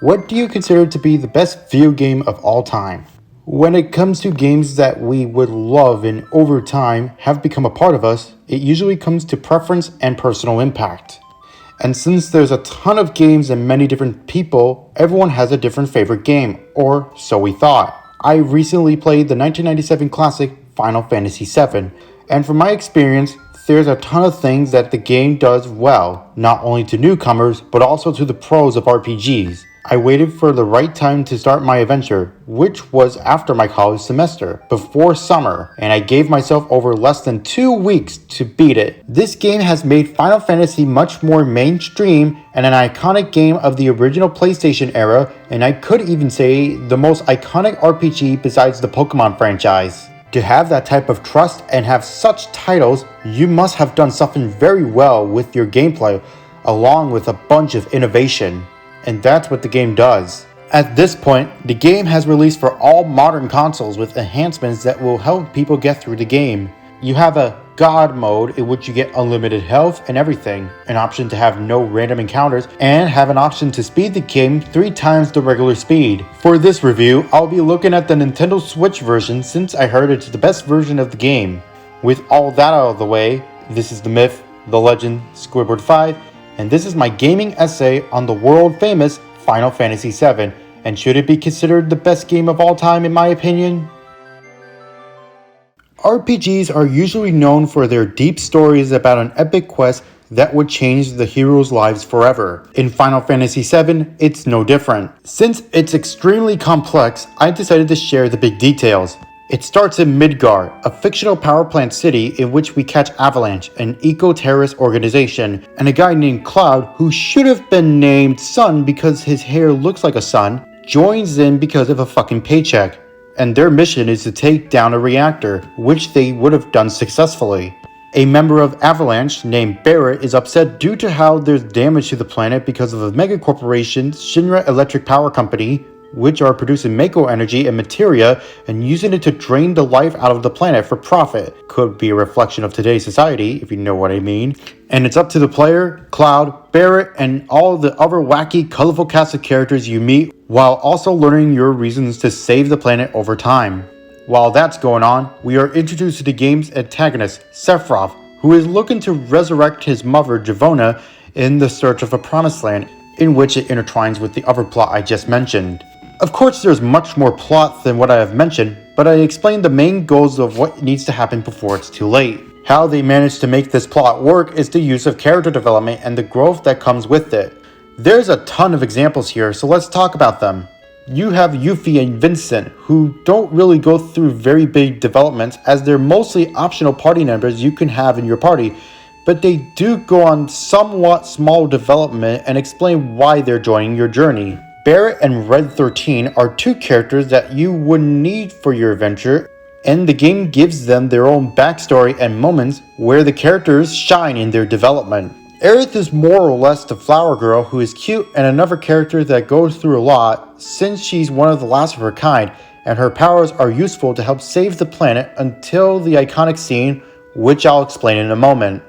What do you consider to be the best video game of all time? When it comes to games that we would love and over time have become a part of us, it usually comes to preference and personal impact. And since there's a ton of games and many different people, everyone has a different favorite game, or so we thought. I recently played the 1997 classic Final Fantasy VII, and from my experience, there's a ton of things that the game does well, not only to newcomers, but also to the pros of RPGs. I waited for the right time to start my adventure, which was after my college semester, before summer, and I gave myself over less than 2 weeks to beat it. This game has made Final Fantasy much more mainstream and an iconic game of the original PlayStation era, and I could even say the most iconic RPG besides the Pokemon franchise. To have that type of trust and have such titles, you must have done something very well with your gameplay, along with a bunch of innovation. And that's what the game does. At this point, the game has released for all modern consoles with enhancements that will help people get through the game. You have a God mode in which you get unlimited health and everything, an option to have no random encounters, and have an option to speed the game 3 times the regular speed. For this review, I'll be looking at the Nintendo Switch version since I heard it's the best version of the game. With all that out of the way, this is the myth, the legend, Squidward 5, and this is my gaming essay on the world famous Final Fantasy VII, and should it be considered the best game of all time in my opinion? RPGs are usually known for their deep stories about an epic quest that would change the heroes' lives forever. In Final Fantasy VII, it's no different. Since it's extremely complex, I decided to share the big details. It starts in Midgar, a fictional power plant city in which we catch Avalanche, an eco-terrorist organization, and a guy named Cloud, who should have been named Sun because his hair looks like a sun, joins in because of a fucking paycheck. And their mission is to take down a reactor, which they would have done successfully. A member of Avalanche named Barrett is upset due to how there's damage to the planet because of a mega corporation, Shinra Electric Power Company, which are producing Mako energy and materia and using it to drain the life out of the planet for profit. Could be a reflection of today's society, if you know what I mean. And it's up to the player, Cloud, Barrett, and all the other wacky, colorful cast of characters you meet, while also learning your reasons to save the planet over time. While that's going on, we are introduced to the game's antagonist, Sephiroth, who is looking to resurrect his mother, Javona, in the search of a promised land, in which it intertwines with the other plot I just mentioned. Of course, there's much more plot than what I have mentioned, but I explained the main goals of what needs to happen before it's too late. How they managed to make this plot work is the use of character development and the growth that comes with it. There's a ton of examples here, so let's talk about them. You have Yuffie and Vincent, who don't really go through very big developments as they're mostly optional party members you can have in your party, but they do go on somewhat small development and explain why they're joining your journey. Barrett and Red 13 are 2 characters that you would need for your adventure, and the game gives them their own backstory and moments where the characters shine in their development. Aerith is more or less the flower girl who is cute and another character that goes through a lot since she's one of the last of her kind, and her powers are useful to help save the planet until the iconic scene, which I'll explain in a moment.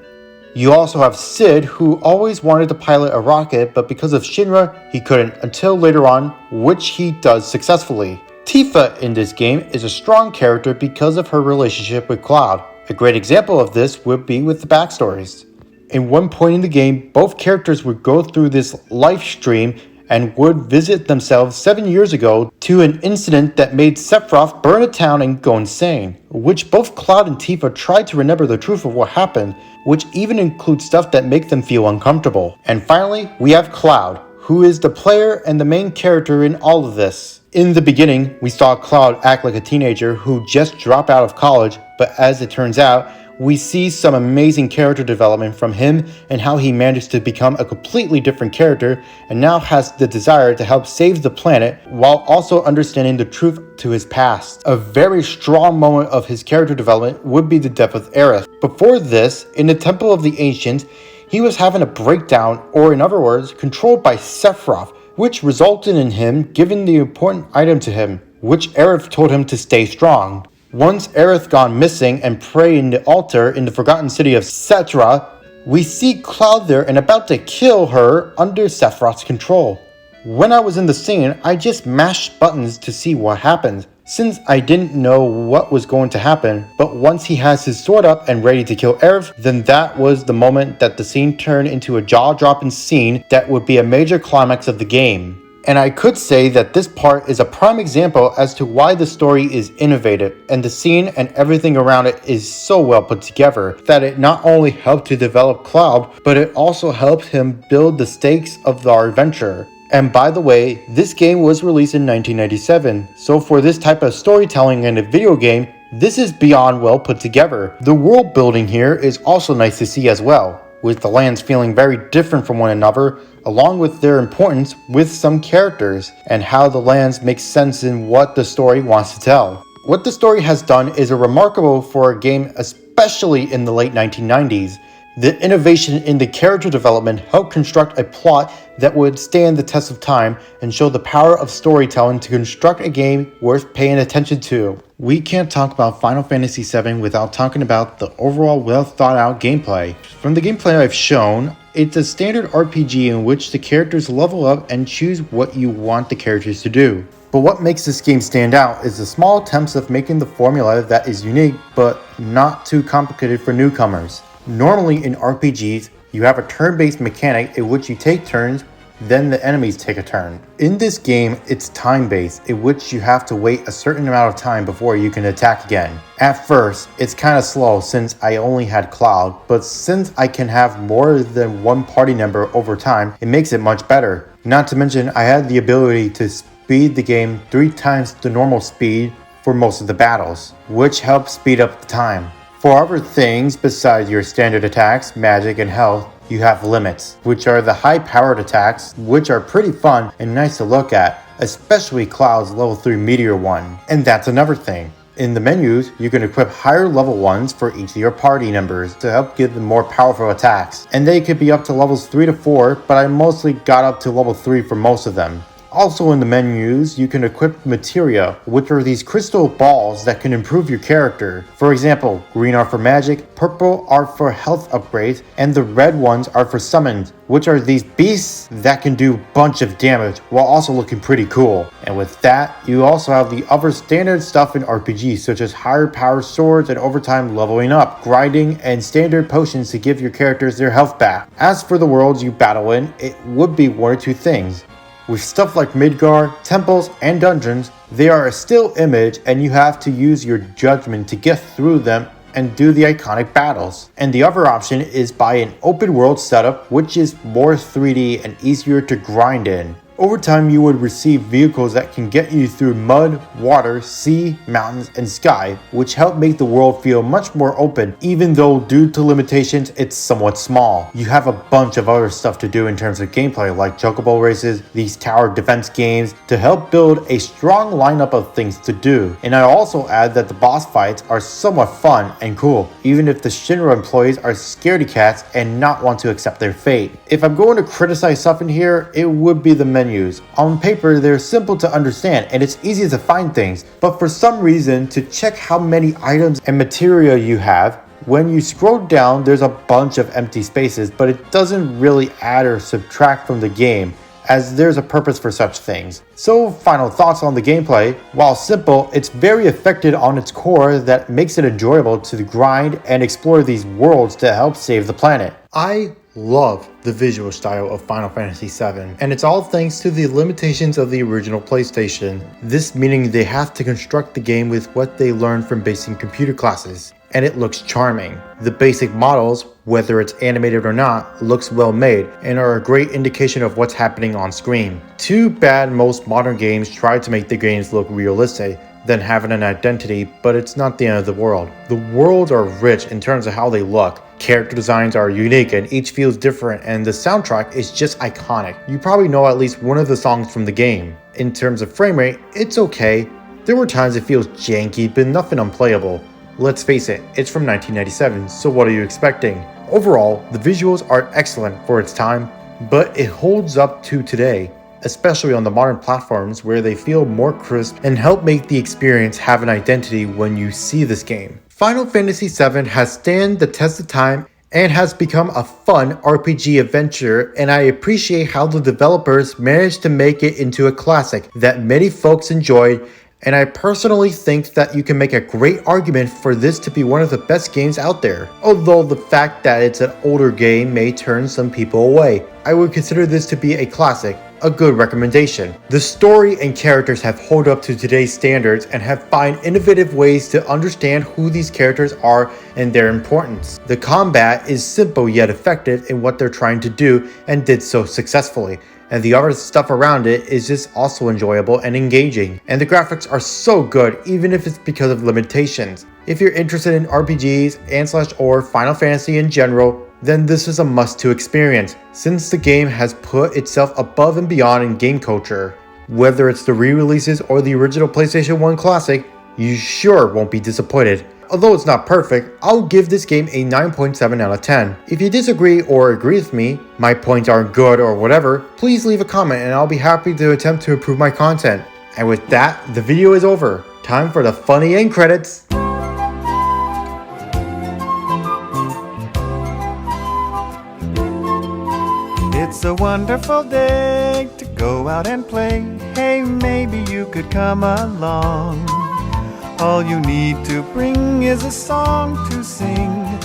You also have Sid, who always wanted to pilot a rocket, but because of Shinra, he couldn't until later on, which he does successfully. Tifa in this game is a strong character because of her relationship with Cloud. A great example of this would be with the backstories. In one point in the game, both characters would go through this life stream and would visit themselves 7 years ago to an incident that made Sephiroth burn a town and go insane, which both Cloud and Tifa tried to remember the truth of what happened, which even includes stuff that make them feel uncomfortable. And finally, we have Cloud, who is the player and the main character in all of this. In the beginning, we saw Cloud act like a teenager who just dropped out of college, but as it turns out, we see some amazing character development from him and how he managed to become a completely different character and now has the desire to help save the planet while also understanding the truth to his past. A very strong moment of his character development would be the death of Aerith. Before this, in the Temple of the Ancients, he was having a breakdown, or in other words, controlled by Sephiroth, which resulted in him giving the important item to him, which Aerith told him to stay strong. Once Aerith gone missing and prayed in the altar in the forgotten city of Cetra, we see Cloud there and about to kill her under Sephiroth's control. When I was in the scene, I just mashed buttons to see what happened, since I didn't know what was going to happen. But once he has his sword up and ready to kill Erev, then that was the moment that the scene turned into a jaw-dropping scene that would be a major climax of the game. And I could say that this part is a prime example as to why the story is innovative, and the scene and everything around it is so well put together that it not only helped to develop Cloud, but it also helped him build the stakes of our adventure. And by the way, this game was released in 1997, so for this type of storytelling in a video game, this is beyond well put together. The world building here is also nice to see as well, with the lands feeling very different from one another, along with their importance with some characters, and how the lands make sense in what the story wants to tell. What the story has done is remarkable for a game, especially in the late 1990s. The innovation in the character development helped construct a plot that would stand the test of time and show the power of storytelling to construct a game worth paying attention to. We can't talk about Final Fantasy VII without talking about the overall well thought out gameplay. From the gameplay I've shown, it's a standard RPG in which the characters level up and choose what you want the characters to do. But what makes this game stand out is the small attempts of making the formula that is unique but not too complicated for newcomers. Normally in RPGs, you have a turn-based mechanic in which you take turns, then the enemies take a turn. In this game, it's time-based, in which you have to wait a certain amount of time before you can attack again. At first, it's kinda slow since I only had Cloud, but since I can have more than one party member over time, it makes it much better. Not to mention, I had the ability to speed the game 3 times the normal speed for most of the battles, which helps speed up the time. For other things besides your standard attacks, magic, and health, you have limits, which are the high-powered attacks, which are pretty fun and nice to look at, especially Cloud's level 3 meteor one. And that's another thing. In the menus, you can equip higher level ones for each of your party members to help give them more powerful attacks. And they could be up to levels 3 to 4, but I mostly got up to level 3 for most of them. Also in the menus, you can equip materia, which are these crystal balls that can improve your character. For example, green are for magic, purple are for health upgrades, and the red ones are for summons, which are these beasts that can do a bunch of damage while also looking pretty cool. And with that, you also have the other standard stuff in RPGs such as higher power swords and overtime leveling up, grinding, and standard potions to give your characters their health back. As for the worlds you battle in, it would be one or two things. With stuff like Midgar, temples, and dungeons, they are a still image and you have to use your judgment to get through them and do the iconic battles. And the other option is by an open world setup, which is more 3D and easier to grind in. Over time, you would receive vehicles that can get you through mud, water, sea, mountains, and sky, which help make the world feel much more open, even though due to limitations, it's somewhat small. You have a bunch of other stuff to do in terms of gameplay, like chocobo races, these tower defense games, to help build a strong lineup of things to do. And I also add that the boss fights are somewhat fun and cool, even if the Shinra employees are scaredy cats and not want to accept their fate. If I'm going to criticize stuff in here, it would be the menus. On paper, they're simple to understand and it's easy to find things, but for some reason, to check how many items and material you have, when you scroll down, there's a bunch of empty spaces, but it doesn't really add or subtract from the game, as there's a purpose for such things. So final thoughts on the gameplay. While simple, it's very effective on its core that makes it enjoyable to grind and explore these worlds to help save the planet. I love the visual style of Final Fantasy VII, and it's all thanks to the limitations of the original PlayStation. This meaning they have to construct the game with what they learned from basic computer classes, and it looks charming. The basic models, whether it's animated or not, looks well made and are a great indication of what's happening on screen. Too bad most modern games try to make the games look realistic, then having an identity, but it's not the end of the world. The worlds are rich in terms of how they look. Character designs are unique and each feels different, and the soundtrack is just iconic. You probably know at least one of the songs from the game. In terms of frame rate, it's okay. There were times it feels janky, but nothing unplayable. Let's face it, it's from 1997, so what are you expecting? Overall, the visuals are excellent for its time, but it holds up to today, especially on the modern platforms where they feel more crisp and help make the experience have an identity when you see this game. Final Fantasy VII has stand the test of time and has become a fun RPG adventure, and I appreciate how the developers managed to make it into a classic that many folks enjoyed, and I personally think that you can make a great argument for this to be one of the best games out there. Although the fact that it's an older game may turn some people away, I would consider this to be a classic, a good recommendation. The story and characters have held up to today's standards and have found innovative ways to understand who these characters are and their importance. The combat is simple yet effective in what they're trying to do and did so successfully. And the other stuff around it is just also enjoyable and engaging. And the graphics are so good even if it's because of limitations. If you're interested in RPGs and/or Final Fantasy in general, then this is a must-to experience, since the game has put itself above and beyond in game culture. Whether it's the re-releases or the original PlayStation 1 classic, you sure won't be disappointed. Although it's not perfect, I'll give this game a 9.7 out of 10. If you disagree or agree with me, my points aren't good or whatever, please leave a comment and I'll be happy to attempt to improve my content. And with that, the video is over. Time for the funny end credits. It's a wonderful day to go out and play. Hey, maybe you could come along. All you need to bring is a song to sing.